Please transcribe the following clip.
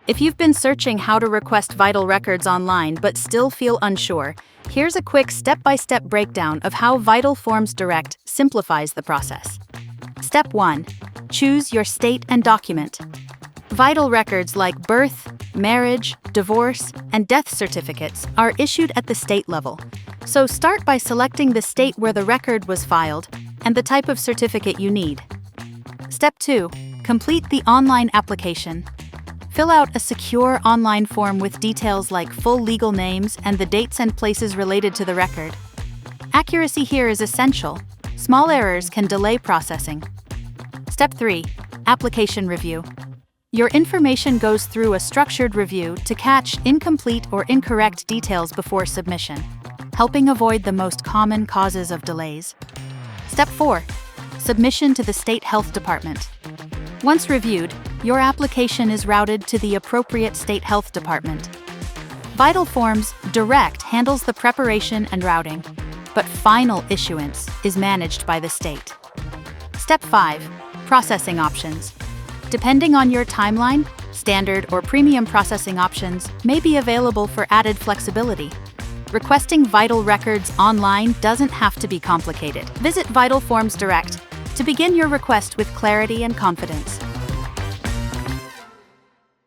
If you've been searching how to request vital records online but still feel unsure, here's a quick step-by-step breakdown of how Vital Forms Direct simplifies the process. Step 1. Choose your state and document. Vital records like birth, marriage, divorce, and death certificates are issued at the state level, so start by selecting the state where the record was filed and the type of certificate you need. Step 2. Complete the online application. Fill out a secure online form with details like full legal names and the dates and places related to the record. Accuracy here is essential. Small errors can delay processing. Step 3. Application review. Your information goes through a structured review to catch incomplete or incorrect details before submission, helping avoid the most common causes of delays. Step 4. Submission to the State Health Department. Once reviewed, your application is routed to the appropriate state health department. Vital Forms Direct handles the preparation and routing, but final issuance is managed by the state. Step 5. Processing options. Depending on your timeline, standard or premium processing options may be available for added flexibility. Requesting vital records online doesn't have to be complicated. Visit Vital Forms Direct to begin your request with clarity and confidence.